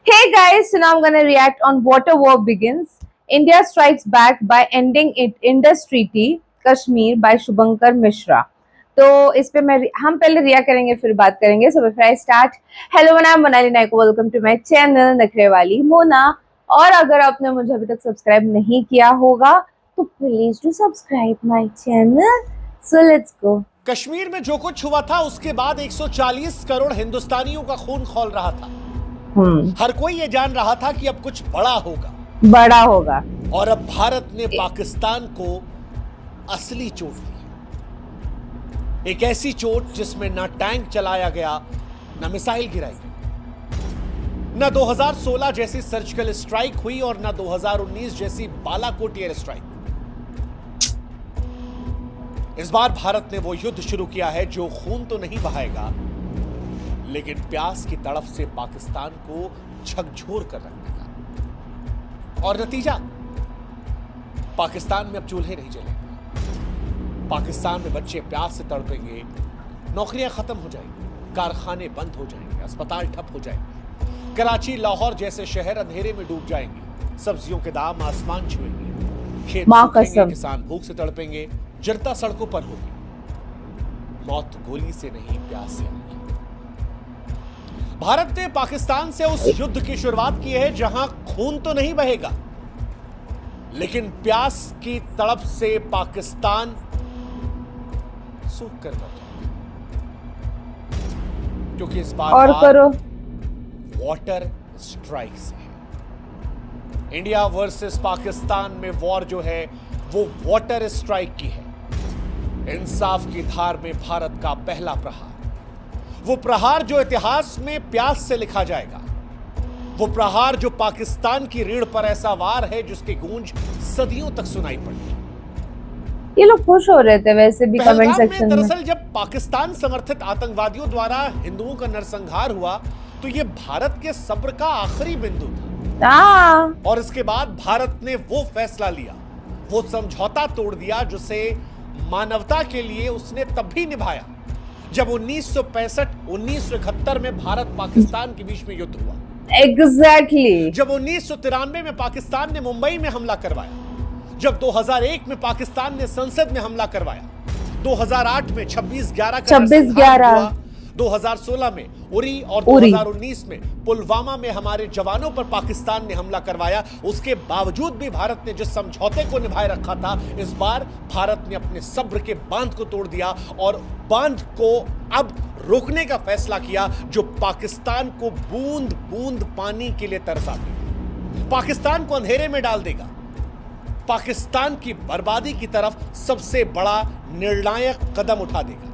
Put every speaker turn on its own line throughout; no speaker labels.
Hey guys, so now I'm gonna react on Water War Begins. India strikes back by ending it Indus Treaty, Kashmir by Shubhankar Mishra. तो इस पे हम पहले रिया करेंगे फिर बात करेंगे. So before I start, hello Mona, Monali Nayak, welcome to my channel नखरे वाली मोना. और अगर आपने मुझे अभी तक सब्सक्राइब नहीं किया होगा तो please do subscribe my channel. So let's go.
Kashmir में जो कुछ हुआ था उसके बाद 140 करोड़ हिंदुस्तानियों का खून खौल रहा था. हर कोई ये जान रहा था कि अब कुछ बड़ा होगा और अब भारत ने पाकिस्तान को असली चोट दी. एक ऐसी चोट जिसमें ना टैंक चलाया गया, ना मिसाइल गिराई गई, ना 2016 जैसी सर्जिकल स्ट्राइक हुई और ना 2019 जैसी बालाकोट एयर स्ट्राइक. इस बार भारत ने वो युद्ध शुरू किया है जो खून तो नहीं बहाएगा लेकिन प्यास की तड़फ से पाकिस्तान को झकझोर कर रख देगा. और नतीजा, पाकिस्तान में अब चूल्हे नहीं जलेंगे. पाकिस्तान में बच्चे प्यास से तड़पेंगे, नौकरियां खत्म हो जाएंगी, कारखाने बंद हो जाएंगे, अस्पताल ठप हो जाएंगे, कराची लाहौर जैसे शहर अंधेरे में डूब जाएंगे, सब्जियों के दाम आसमान छुएंगे, खेत सूखेंगे, किसान भूख से तड़पेंगे, जनता सड़कों पर होगी. मौत गोली से नहीं, प्यास से आएगी. भारत ने पाकिस्तान से उस युद्ध की शुरुआत की है जहां खून तो नहीं बहेगा लेकिन प्यास की तड़प से पाकिस्तान सूख कर मर जाएगा. क्योंकि इस बार
और करो
वाटर स्ट्राइक से है. इंडिया वर्सेस पाकिस्तान में वॉर जो है वो वाटर स्ट्राइक की है. इंसाफ की धार में भारत का पहला प्रहार, वो प्रहार जो इतिहास में प्यास से लिखा जाएगा, वो प्रहार जो पाकिस्तान की रीढ़ पर ऐसा वार है जिसकी गूंज सदियों तक सुनाई पड़ी.
ये लोग खुश हो रहे थे वैसे भी कमेंट सेक्शन में.
दरअसल जब पाकिस्तान समर्थित आतंकवादियों द्वारा हिंदुओं का नरसंहार हुआ तो ये भारत के सब्र का आखिरी बिंदु था. और इसके बाद भारत ने वो फैसला लिया, वो समझौता तोड़ दिया जिसे मानवता के लिए उसने तब भी निभाया जब 1965-1971 में भारत पाकिस्तान के बीच में युद्ध हुआ.
एग्जैक्टली.
जब 1993 में पाकिस्तान ने मुंबई में हमला करवाया, जब 2001 में पाकिस्तान ने संसद में हमला करवाया, 2008 में 26/11 2016 में उरी और 2019 में पुलवामा में हमारे जवानों पर पाकिस्तान ने हमला करवाया. उसके बावजूद भी भारत ने जिस समझौते को निभाए रखा था, इस बार भारत ने अपने सब्र के बांध को तोड़ दिया और बांध को अब रोकने का फैसला किया जो पाकिस्तान को बूंद बूंद पानी के लिए तरसा देगा, पाकिस्तान को अंधेरे में डाल देगा, पाकिस्तान की बर्बादी की तरफ सबसे बड़ा निर्णायक कदम उठा देगा.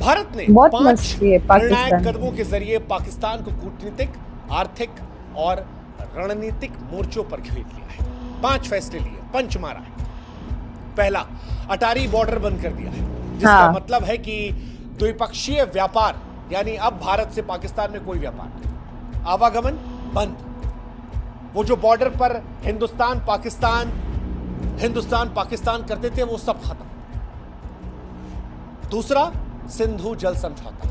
भारत ने 5 निर्णायक कदमों के जरिए पाकिस्तान को कूटनीतिक, आर्थिक और रणनीतिक मोर्चों पर घेर लिया है. 5 फैसले लिए, पंच मारा है. पहला, अटारी बॉर्डर बंद कर दिया है जिसका मतलब है कि द्विपक्षीय व्यापार, यानी अब भारत से पाकिस्तान में कोई व्यापार नहीं, आवागमन बंद. वो जो बॉर्डर पर हिंदुस्तान पाकिस्तान करते थे वो सब खत्म. दूसरा, सिंधु जल समझौता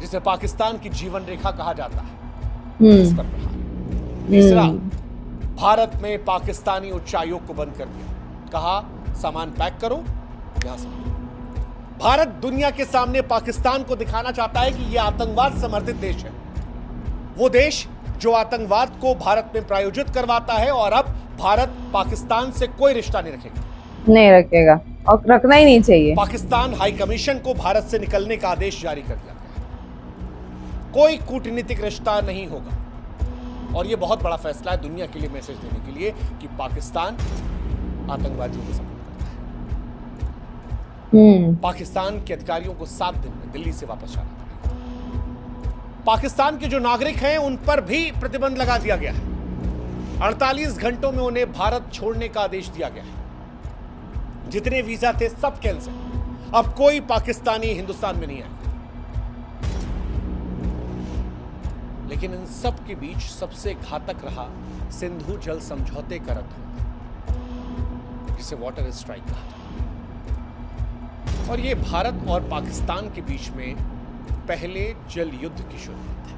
जिसे पाकिस्तान की जीवन रेखा कहा जाता है, इस पर प्रहार. तीसरा, भारत में पाकिस्तानी उच्चायोग को बंद कर दिया, कहा सामान पैक करो यहां से. भारत दुनिया के सामने पाकिस्तान को दिखाना चाहता है कि यह आतंकवाद समर्थित देश है, वो देश जो आतंकवाद को भारत में प्रायोजित करवाता है. और अब भारत पाकिस्तान से कोई रिश्ता नहीं रखेगा
और रखना ही नहीं चाहिए.
पाकिस्तान हाई कमीशन को भारत से निकलने का आदेश जारी कर दिया गया. कोई कूटनीतिक रिश्ता नहीं होगा. और यह बहुत बड़ा फैसला है दुनिया के लिए मैसेज देने के लिए कि पाकिस्तान आतंकवादियों को सपोर्ट करता है. पाकिस्तान के अधिकारियों को 7 दिन में दिल्ली से वापस जाना पड़ेगा. पाकिस्तान के जो नागरिक हैं उन पर भी प्रतिबंध लगा दिया गया है. 48 घंटों में उन्हें भारत छोड़ने का आदेश दिया गया है. जितने वीजा थे सब कैंसिल. अब कोई पाकिस्तानी हिंदुस्तान में नहीं आएगा. लेकिन इन सब के बीच सबसे घातक रहा सिंधु जल समझौते का रद्द होना, जिसे वाटर स्ट्राइक कहा था. और ये भारत और पाकिस्तान के बीच में पहले जल युद्ध की शुरुआत है.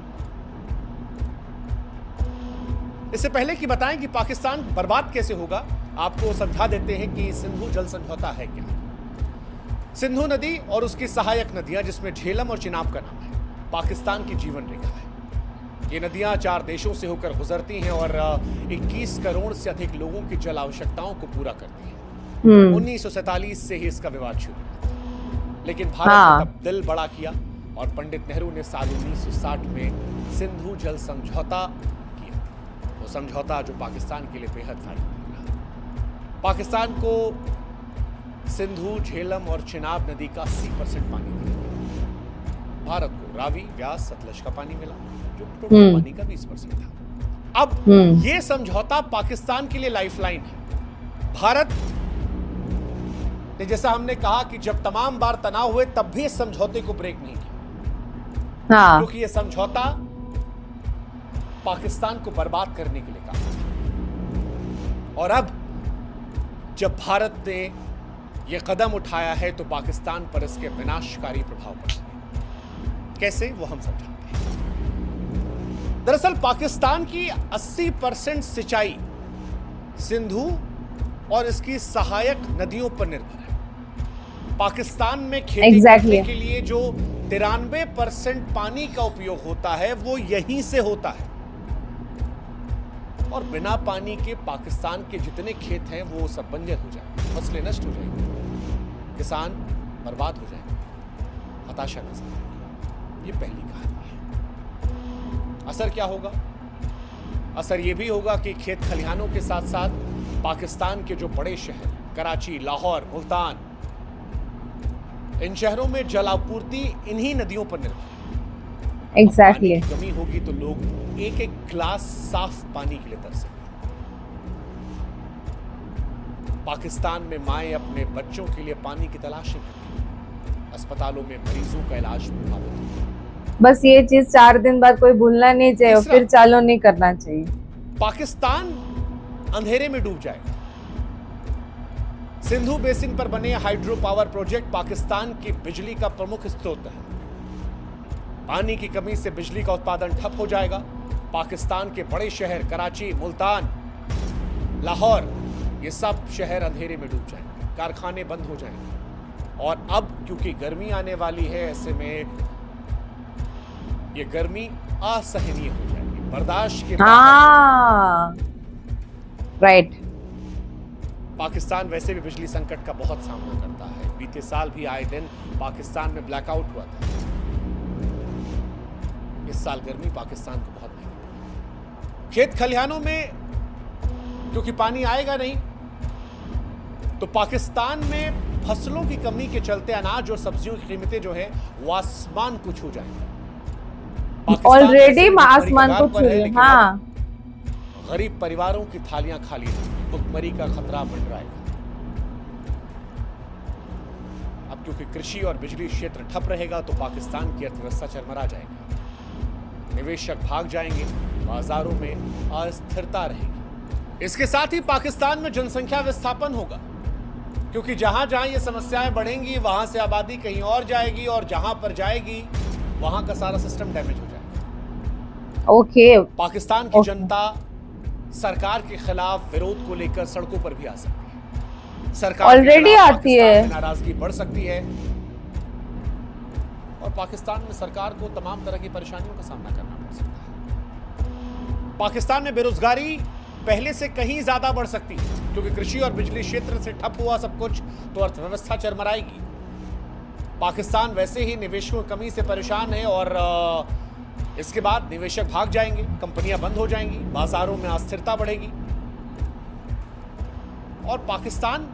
इससे पहले कि बताएं कि पाकिस्तान बर्बाद कैसे होगा, आपको समझा देते हैं कि सिंधु जल समझौता है क्या। सिंधु नदी और उसकी सहायक नदियां, जिसमें झेलम और चिनाब का नाम है, पाकिस्तान की जीवन रेखा है। ये नदियां 4 देशों से होकर गुजरती हैं और 21 करोड़ से अधिक लोगों की जल आवश्यकताओं को पूरा करती हैं। 1947 से ही इसका विवाद शुरू हुआ, लेकिन भारत ने तब दिल बड़ा किया और पंडित नेहरू ने साल 1960 में सिंधु जल समझौता किया। वो समझौता जो पाकिस्तान के लिए बेहद फायदेमंद रहा। पाकिस्तान को सिंधु, झेलम और चिनाब नदी का 80% पानी मिला। भारत को रावी, व्यास, सतलज का पानी मिला, जो टोटल पानी का 20% था। अब ये समझौता पाकिस्तान के लिए लाइफलाइन है। भारत ने, जैसा हमने कहा कि जब तमाम बार तनाव हुए तब भी इस समझौते को ब्रेक नहीं किया, क्योंकि यह समझौता पाकिस्तान को बर्बाद करने के लिए कहा। और अब जब भारत ने यह कदम उठाया है तो पाकिस्तान पर इसके विनाशकारी प्रभाव पड़ेंगे। कैसे, वो हम समझाते हैं। दरअसल पाकिस्तान की 80% सिंचाई सिंधु और इसकी सहायक नदियों पर निर्भर है। पाकिस्तान में खेती करने के लिए जो 93% पानी का उपयोग होता है वो यहीं से होता है। और बिना पानी के पाकिस्तान के जितने खेत हैं वो सब बंजर हो जाएंगे, फसलें नष्ट हो जाएंगी, किसान बर्बाद हो जाएंगे, हताशा नजर आएगी। ये पहली कहानी है। असर क्या होगा? असर ये भी होगा कि खेत खलिहानों के साथ साथ पाकिस्तान के जो बड़े शहर कराची, लाहौर, मुल्तान, इन शहरों में जल आपूर्ति इन्हीं नदियों पर निर्भर है।
एग्जैक्टली।
कमी होगी तो लोग एक एक गिलास साफ पानी के लिए तरसेंगे। पाकिस्तान में माएं अपने बच्चों के लिए पानी की तलाश में हैं। अस्पतालों में मरीजों का इलाज प्रभावित होगा।
बस ये चीज 4 दिन बाद कोई भूलना नहीं चाहिए और फिर चालू नहीं करना चाहिए।
पाकिस्तान अंधेरे में डूब जाएगा। सिंधु बेसिन पर बने हाइड्रो पावर प्रोजेक्ट पाकिस्तान की बिजली का प्रमुख स्रोत है। पानी की कमी से बिजली का उत्पादन ठप हो जाएगा। पाकिस्तान के बड़े शहर कराची, मुल्तान, लाहौर, ये सब शहर अंधेरे में डूब जाएंगे, कारखाने बंद हो जाएंगे। और अब क्योंकि गर्मी आने वाली है, ऐसे में ये गर्मी असहनीय हो जाएगी, बर्दाश्त के
राइट।
पाकिस्तान वैसे भी बिजली संकट का बहुत सामना करता है। बीते साल भी आए दिन पाकिस्तान में ब्लैकआउट हुआ था। इस साल गर्मी पाकिस्तान को बहुत महंगी पड़ी। खेत खलिहानों में क्योंकि पानी आएगा नहीं, तो पाकिस्तान में फसलों की कमी के चलते अनाज और सब्जियों की कीमतें जो है वो आसमान को छू जाएंगी।
ऑलरेडी आसमान को छू रही है। हाँ,
गरीब परिवारों की थालियां खाली हैं, भुखमरी का खतरा मंडराएगा। अब क्योंकि कृषि और बिजली क्षेत्र ठप रहेगा तो पाकिस्तान की अर्थव्यवस्था चरमरा जाएगी, निवेशक भाग जाएंगे, बाजारों में अस्थिरता रहेगी। इसके साथ ही पाकिस्तान में जनसंख्या विस्थापन होगा, क्योंकि जहां जहां ये समस्याएं बढ़ेंगी वहां से आबादी कहीं और जाएगी और जहां पर जाएगी वहां का सारा सिस्टम डैमेज हो जाएगा।
ओके।
पाकिस्तान की जनता सरकार के खिलाफ विरोध को लेकर सड़कों पर भी आ सकती है। सरकार
ऑलरेडी आती है,
नाराजगी बढ़ सकती है और पाकिस्तान में सरकार को तमाम तरह की परेशानियों का सामना करना पड़ सकता है। पाकिस्तान में बेरोजगारी पहले से कहीं ज्यादा बढ़ सकती है, क्योंकि कृषि और बिजली क्षेत्र से ठप हुआ सब कुछ तो अर्थव्यवस्था चरमराएगी। पाकिस्तान वैसे ही निवेशकों की कमी से परेशान है और इसके बाद निवेशक भाग जाएंगे, कंपनियां बंद हो जाएंगी, बाजारों में अस्थिरता बढ़ेगी और पाकिस्तान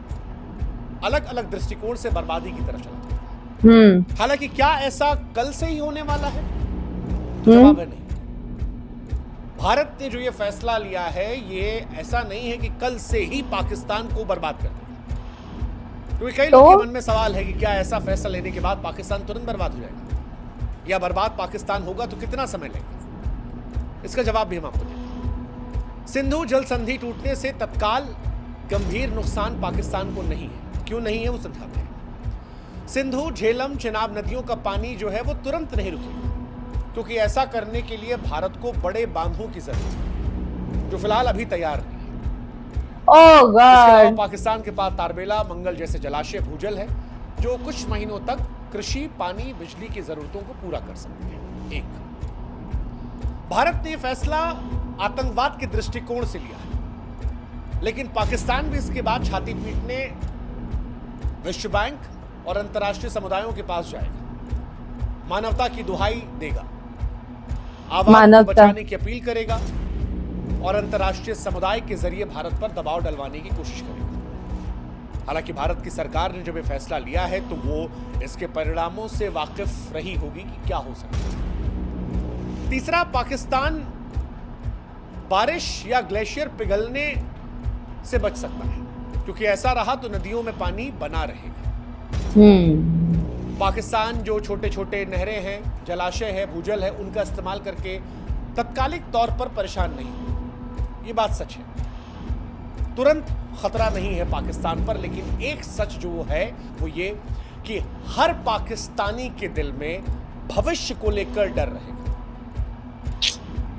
अलग अलग दृष्टिकोण से बर्बादी की तरफ चला जाएगा। हालांकि क्या ऐसा कल से ही होने वाला है? तो जवाब है नहीं। भारत ने जो ये फैसला लिया है, ये ऐसा नहीं है कि कल से ही पाकिस्तान को बर्बाद कर देगा। क्योंकि कई लोगों के मन में सवाल है कि क्या ऐसा फैसला लेने के बाद पाकिस्तान तुरंत बर्बाद हो जाएगा, या बर्बाद पाकिस्तान होगा तो कितना समय लगेगा? इसका जवाब भी हम आपको देते हैं। सिंधु जल संधि टूटने से तत्काल गंभीर नुकसान पाकिस्तान को नहीं है। क्यों नहीं है वो समझाते हैं। सिंधु, झेलम, चिनाब नदियों का पानी जो है वो तुरंत नहीं रुकेगा, क्योंकि ऐसा करने के लिए भारत को बड़े बांधों की जरूरत है। जो फिलहाल अभी तैयार नहीं है।
ओह
इसके अलावा
गॉड।
पाकिस्तान के पास तारबेला, मंगल जैसे जलाशय, भूजल है जो कुछ महीनों तक कृषि, पानी, बिजली की जरूरतों को पूरा कर सकते हैं। एक, भारत ने फैसला आतंकवाद के दृष्टिकोण से लिया है, लेकिन पाकिस्तान भी इसके बाद छाती पीटने विश्व बैंक और अंतर्राष्ट्रीय समुदायों के पास जाएगा, मानवता की दुहाई देगा, आवाम को बचाने की अपील करेगा और अंतर्राष्ट्रीय समुदाय के जरिए भारत पर दबाव डलवाने की कोशिश करेगा। हालांकि भारत की सरकार ने जब यह फैसला लिया है तो वो इसके परिणामों से वाकिफ रही होगी कि क्या हो सकता है। तीसरा, पाकिस्तान बारिश या ग्लेशियर पिघलने से बच सकता है, क्योंकि ऐसा रहा तो नदियों में पानी बना रहेगा। पाकिस्तान जो छोटे छोटे नहरें हैं, जलाशय है, भूजल है, उनका इस्तेमाल करके तत्कालिक तौर पर परेशान नहीं, ये बात सच है। तुरंत खतरा नहीं है पाकिस्तान पर, लेकिन एक सच जो है वो ये कि हर पाकिस्तानी के दिल में भविष्य को लेकर डर रहेगा।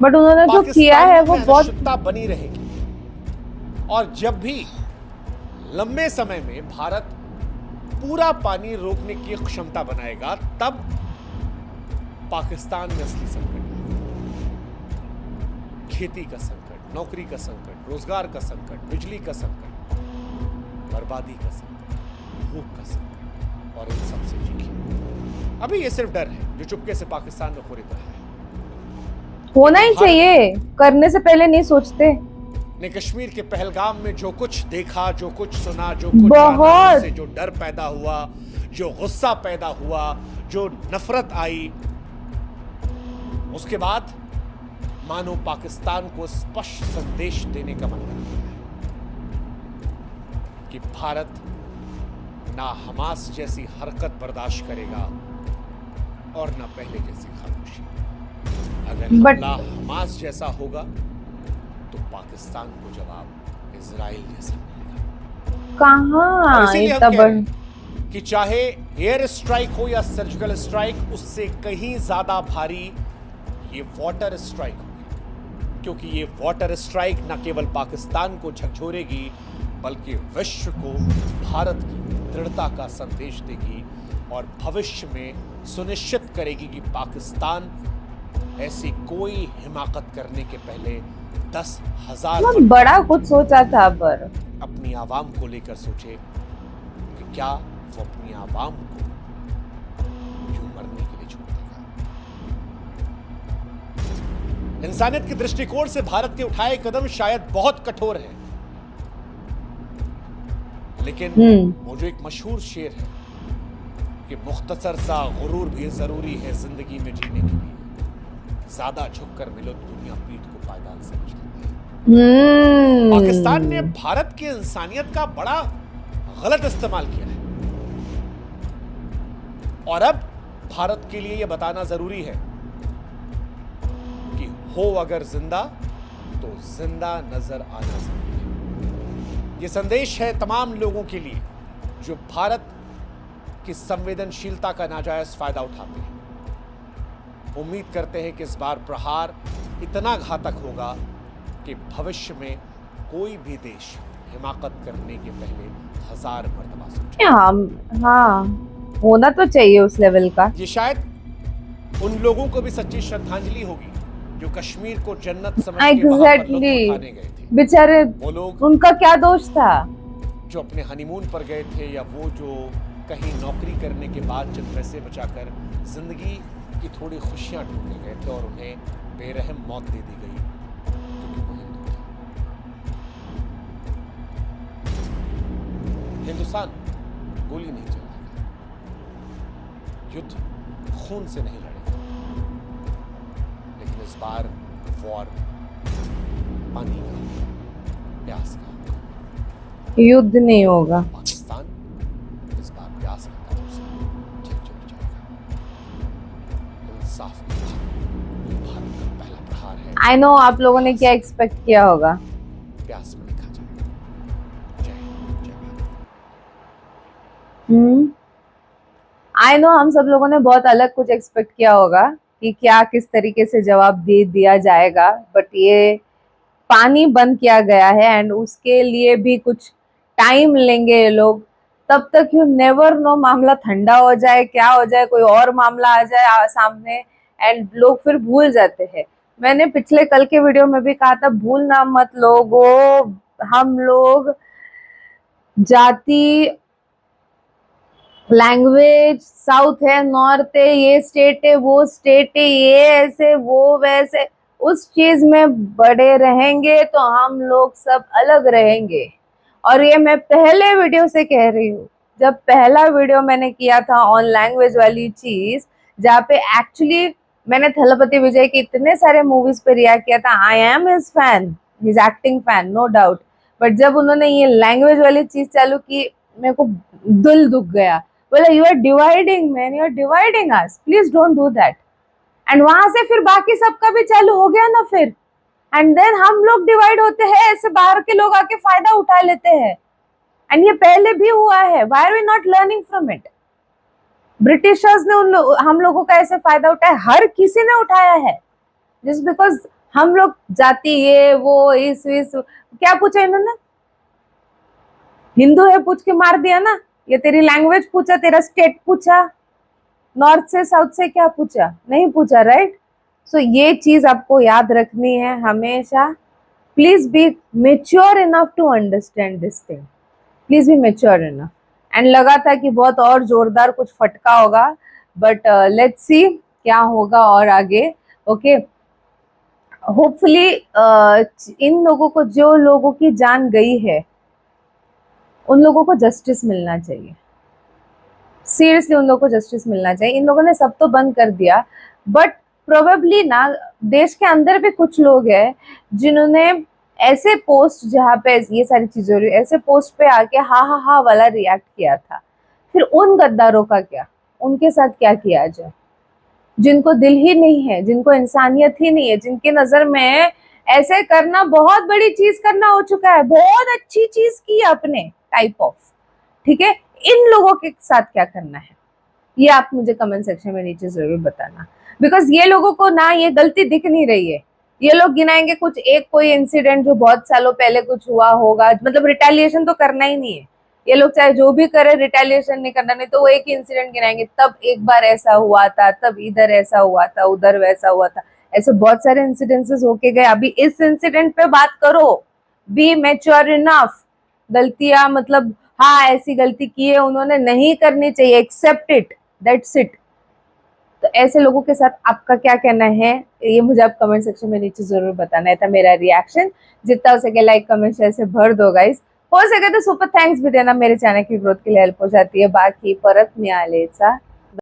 बट उन्होंने जो किया है वो बहुत
अनिश्चितता बनी रहेगी, और जब भी लंबे समय में भारत पूरा पानी रोकने की क्षमता बनाएगा, तब पाकिस्तान में असली संकट आएगा। खेती का संकट, नौकरी का संकट, रोजगार का संकट, बिजली का संकट, बर्बादी का संकट, भूख का संकट, और इन सबसे चीखें। अभी ये सिर्फ डर है जो चुपके से पाकिस्तान में खोरित रहा है।
होना ही चाहिए, करने से पहले नहीं सोचते।
ने कश्मीर के पहलगाम में जो कुछ देखा, जो कुछ सुना, जो कुछ जाना, उससे जो डर पैदा हुआ, जो गुस्सा पैदा हुआ, जो नफरत आई, उसके बाद मानो पाकिस्तान को स्पष्ट संदेश देने का मन कर रहा है कि भारत ना हमास जैसी हरकत बर्दाश्त करेगा और ना पहले जैसी खामोशी। अगर हमला हमास जैसा होगा तो पाकिस्तान को जवाब इजराइल जैसा मिलेगा।
कहां
कि चाहे एयर स्ट्राइक हो या सर्जिकल स्ट्राइक, उससे कहीं ज्यादा भारी ये वाटर स्ट्राइक होगी, क्योंकि ये वाटर स्ट्राइक न केवल पाकिस्तान को झकझोरेगी बल्कि विश्व को भारत की दृढ़ता का संदेश देगी और भविष्य में सुनिश्चित करेगी कि पाकिस्तान ऐसी कोई हिमाकत करने के पहले 10,000
बड़ा कुछ सोचा था, पर
अपनी आवाम को लेकर सोचे कि क्या वो अपनी आवाम को यूं मरने के लिए छोड़ देगा। इंसानियत के दृष्टिकोण से भारत के उठाए कदम शायद बहुत कठोर है, लेकिन वो जो एक मशहूर शेर है कि मुख्तसर सा गुरूर भी जरूरी है जिंदगी में जीने के लिए, ज्यादा झुककर मिलो तो दुनिया पीठ को पायदान समझ लेती है। पाकिस्तान ने भारत की इंसानियत का बड़ा गलत इस्तेमाल किया है, और अब भारत के लिए यह बताना जरूरी है कि हो अगर जिंदा तो जिंदा नजर आना जरूरी है। यह संदेश है तमाम लोगों के लिए जो भारत की संवेदनशीलता का नाजायज फायदा उठाते हैं। उम्मीद करते हैं कि इस बार प्रहार इतना घातक होगा कि भविष्य में कोई भी देश हिमाकत करने के पहले 1000 मर्तबा सोचे।
हाँ, होना तो चाहिए उस लेवल का।
ये शायद उन लोगों को भी सच्ची श्रद्धांजलि होगी जो कश्मीर को जन्नत समझ के वहां पर लुत्फ उठाने गए थे।
बेचारे,
वो लोग
उनका क्या दोष था?
जो अपने हनीमून पर गए थे, या वो जो कहीं नौकरी करने के बाद चंद पैसे बचाकर जिंदगी की थोड़ी खुशियां ढूंढने गए थे और उन्हें बेरहम मौत दे दी गई क्योंकि वो हिंदू थे। हिंदुस्तान गोली नहीं चलाएगा, युद्ध खून से नहीं लड़ेगा, लेकिन इस बार वॉर पानी का, प्यास का होगा।
युद्ध नहीं होगा।
पाकिस्तान इस बार प्यास का ताप से झकझोर जाएगा। इंसाफ की भारत का पहला प्रहार है।
आई नो आप लोगों ने क्या एक्सपेक्ट किया होगा।
प्यास में लिखा जाएगा। जय
जय आई नो हम सब लोगों ने बहुत अलग कुछ एक्सपेक्ट किया होगा कि क्या किस तरीके से जवाब दे दिया जाएगा, बट ये पानी बंद किया गया है एंड उसके लिए भी कुछ टाइम लेंगे ये लोग। तब तक यू नेवर नो, मामला ठंडा हो जाए, क्या हो जाए, कोई और मामला आ जाए सामने एंड लोग फिर भूल जाते हैं। मैंने पिछले कल के वीडियो में भी कहा था, भूलना मत लोगों, हम लोग जाति, लैंग्वेज, साउथ है, नॉर्थ है, ये स्टेट है, वो स्टेट है, ये ऐसे वो वैसे, उस चीज में बड़े रहेंगे तो हम लोग सब अलग रहेंगे। और ये मैं पहले वीडियो से कह रही हूँ, जब पहला वीडियो मैंने किया था ऑन लैंग्वेज वाली चीज, जहाँ पे एक्चुअली मैंने थलपति विजय के इतने सारे मूवीज पे रिएक्ट किया था, I am his fan, his acting fan, no doubt. But जब उन्होंने ये लैंग्वेज वाली चीज चालू की, मेरे को दिल दुख गया। बोला you are dividing man, you are dividing us, please don't do that. And वहां से फिर बाकी सबका भी चालू हो गया ना फिर, एंड देन हम लोग डिवाइड होते हैं, ऐसे बाहर के लोग आके फायदा उठा लेते हैं। एंड ये पहले भी हुआ है, why are we not learning from it? Britishers ने हम लोगों का ऐसे फायदा उठाया, हर किसी ने उठाया है, जस्ट बिकॉज हम लोग जाति ये वो इस क्या पूछा इन्होंने? हिंदू है पूछ के मार दिया ना। ये तेरी लैंग्वेज पूछा, तेरा स्टेट पूछा, नॉर्थ से साउथ से क्या पूछा? नहीं पूछा, राइट? सो ये चीज आपको याद रखनी है हमेशा। Please be mature enough to understand this thing, please be mature enough. And लगा था कि बहुत और जोरदार कुछ फटका होगा, बट लेट्स सी क्या होगा और आगे। ओके, होपफुली इन लोगों को, जो लोगों की जान गई है, उन लोगों को जस्टिस मिलना चाहिए। सीरियसली उन लोगों को जस्टिस मिलना चाहिए। इन लोगों ने सब तो बंद कर दिया, बट प्रोबेबली ना देश के अंदर भी कुछ लोग हैं जिन्होंने ऐसे पोस्ट, जहाँ पे ये सारी चीजें हो रही, ऐसे पोस्ट पे आके हा वाला रिएक्ट किया था। फिर उन गद्दारों का क्या, उनके साथ क्या किया जाए? जिनको दिल ही नहीं है, जिनको इंसानियत ही नहीं है, जिनके नजर में ऐसे करना बहुत बड़ी चीज करना हो चुका है, बहुत अच्छी चीज की आपने टाइप ऑफ, ठीक है, इन लोगों के साथ क्या करना है, ये आप मुझे कमेंट सेक्शन में नीचे जरूर बताना। बिकॉज ये लोगों को ना ये गलती दिख नहीं रही है। ये लोग गिनाएंगे कुछ एक कोई इंसिडेंट जो बहुत सालों पहले कुछ हुआ होगा, मतलब रिटेलिएशन तो करना ही नहीं है। ये लोग चाहे जो भी करे, रिटेलिएशन नहीं करना, नहीं तो वो एक ही इंसिडेंट गिनाएंगे, तब एक बार ऐसा हुआ था, तब इधर ऐसा हुआ था, उधर वैसा हुआ था। ऐसे बहुत सारे इंसिडेंसेस होके गए। अभी इस इंसिडेंट पे बात करो, बी मैच्योर इनफ। गलतियां मतलब हाँ ऐसी गलती की है, उन्होंने नहीं करनी चाहिए, एक्सेप्ट इट, दैट्स इट। तो ऐसे लोगों के साथ आपका क्या कहना है, ये मुझे आप कमेंट सेक्शन में नीचे जरूर बताना है। था मेरा रिएक्शन, जितना हो सके लाइक कमेंट शेयर से भर दो गाइस। हो सके तो सुपर थैंक्स भी देना, मेरे चैनल की ग्रोथ के लिए हेल्प हो जाती है। बाकी परत मिळालेचा